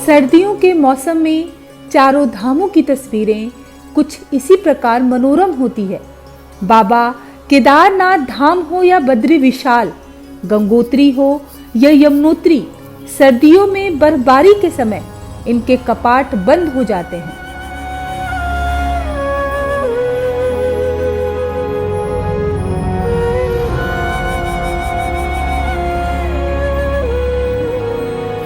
सर्दियों के मौसम में चारों धामों की तस्वीरें कुछ इसी प्रकार मनोरम होती है। बाबा केदारनाथ धाम हो या बद्री विशाल, गंगोत्री हो या यमुनोत्री, सर्दियों में बर्फबारी के समय इनके कपाट बंद हो जाते हैं।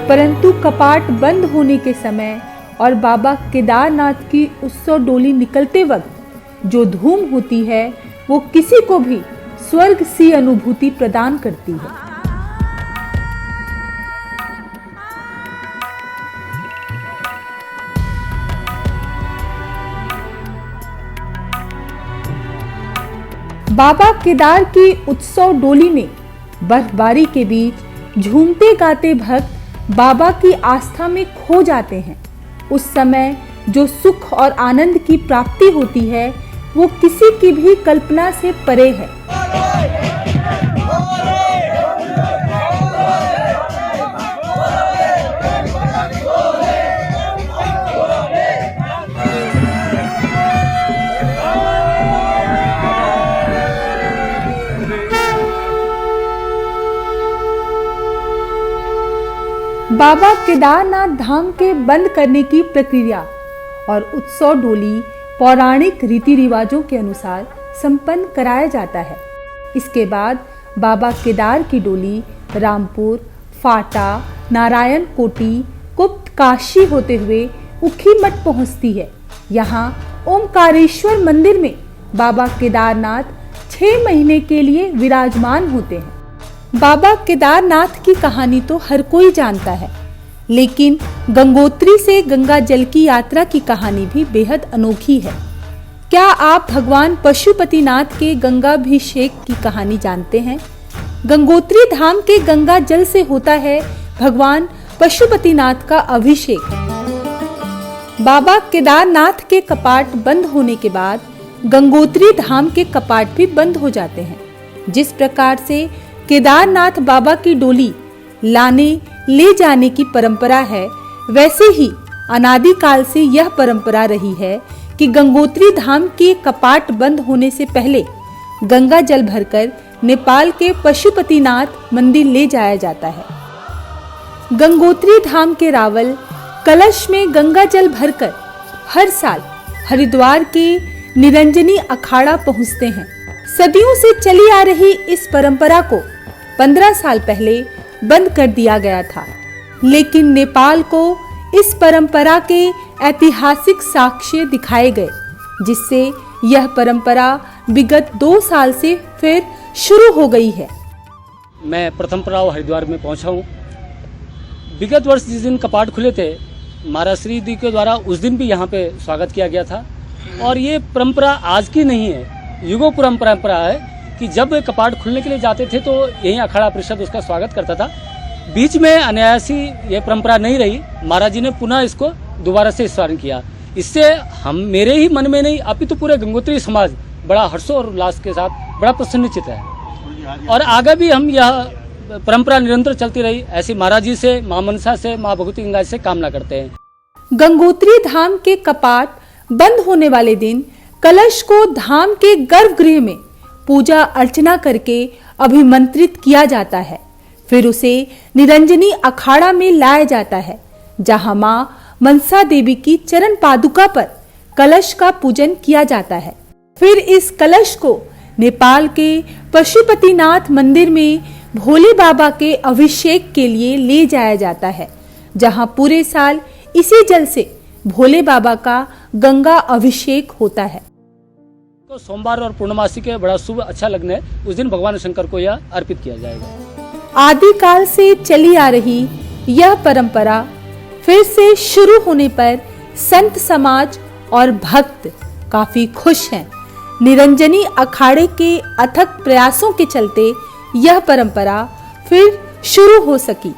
परंतु कपाट बंद होने के समय और बाबा केदारनाथ की उत्सव डोली निकलते वक्त जो धूम होती है वो किसी को भी स्वर्ग सी अनुभूति प्रदान करती है। बाबा केदार की उत्सव डोली में बर्फबारी के बीच झूमते गाते भक्त बाबा की आस्था में खो जाते हैं। उस समय जो सुख और आनंद की प्राप्ति होती है वो किसी की भी कल्पना से परे है। बाबा केदारनाथ धाम के बंद करने की प्रक्रिया और उत्सव डोली पौराणिक रीति रिवाजों के अनुसार संपन्न कराया जाता है। इसके बाद बाबा केदार की डोली रामपुर, फाटा, नारायण कोटी, गुप्त काशी होते हुए उखीमठ पहुंचती है। यहाँ ओमकारेश्वर मंदिर में बाबा केदारनाथ 6 महीने के लिए विराजमान होते हैं। बाबा केदारनाथ की कहानी तो हर कोई जानता है, लेकिन गंगोत्री से गंगा जल की यात्रा की कहानी भी बेहद अनोखी है। क्या आप भगवान पशुपतिनाथ के गंगाभिषेक की कहानी जानते हैं? गंगोत्री धाम के गंगा जल से होता है भगवान पशुपतिनाथ का अभिषेक। बाबा केदारनाथ के कपाट बंद होने के बाद गंगोत्री धाम के कपाट भी बंद हो जाते हैं। जिस प्रकार से केदारनाथ बाबा की डोली लाने ले जाने की परंपरा है, वैसे ही अनादि काल से यह परंपरा रही है कि गंगोत्री धाम के कपाट बंद होने से पहले गंगा जल भरकर नेपाल के पशुपतिनाथ मंदिर ले जाया जाता है। गंगोत्री धाम के रावल कलश में गंगा जल भरकर हर साल हरिद्वार के निरंजनी अखाड़ा पहुंचते हैं। सदियों से चली आ रही इस परंपरा को 15 साल पहले बंद कर दिया गया था, लेकिन नेपाल को इस परंपरा के ऐतिहासिक साक्ष्य दिखाए गए, जिससे यह परंपरा विगत 2 साल से फिर शुरू हो गई है। मैं प्रथम पड़ाव हरिद्वार में पहुंचा हूं। विगत वर्ष जिस दिन कपाट खुले थे, महाराज श्री जी के द्वारा उस दिन भी यहाँ पे स्वागत किया गया था। और ये परंपरा आज की नहीं है, युगों पुरानी परंपरा है कि जब कपाट खुलने के लिए जाते थे तो यहीं अखाड़ा परिषद उसका स्वागत करता था। बीच में अनायासी ये परंपरा नहीं रही, महाराज जी ने पुनः इसको दोबारा से स्मरण किया। इससे हम मेरे ही मन में नहीं, अपितु पूरे गंगोत्री समाज बड़ा हर्षोल्लास के साथ बड़ा प्रसन्नचित है। और आगे भी हम यह परंपरा निरंतर चलती रही, ऐसी महाराज जी से, मां मनसा से, मां भगवती गंगा से कामना करते हैं। गंगोत्री धाम के कपाट बंद होने वाले दिन कलश को धाम के गर्भगृह में पूजा अर्चना करके अभिमंत्रित किया जाता है। फिर उसे निरंजनी अखाड़ा में लाया जाता है, जहां मां मनसा देवी की चरण पादुका पर कलश का पूजन किया जाता है। फिर इस कलश को नेपाल के पशुपतिनाथ मंदिर में भोले बाबा के अभिषेक के लिए ले जाया जाता है, जहां पूरे साल इसी जल से भोले बाबा का गंगा अभिषेक होता है। तो सोमवार और पूर्णमासी के बड़ा शुभ अच्छा लगने है, उस दिन भगवान शंकर को यह अर्पित किया जाएगा। आदिकाल से चली आ रही यह परंपरा फिर से शुरू होने पर संत समाज और भक्त काफी खुश हैं। निरंजनी अखाड़े के अथक प्रयासों के चलते यह परंपरा फिर शुरू हो सकी।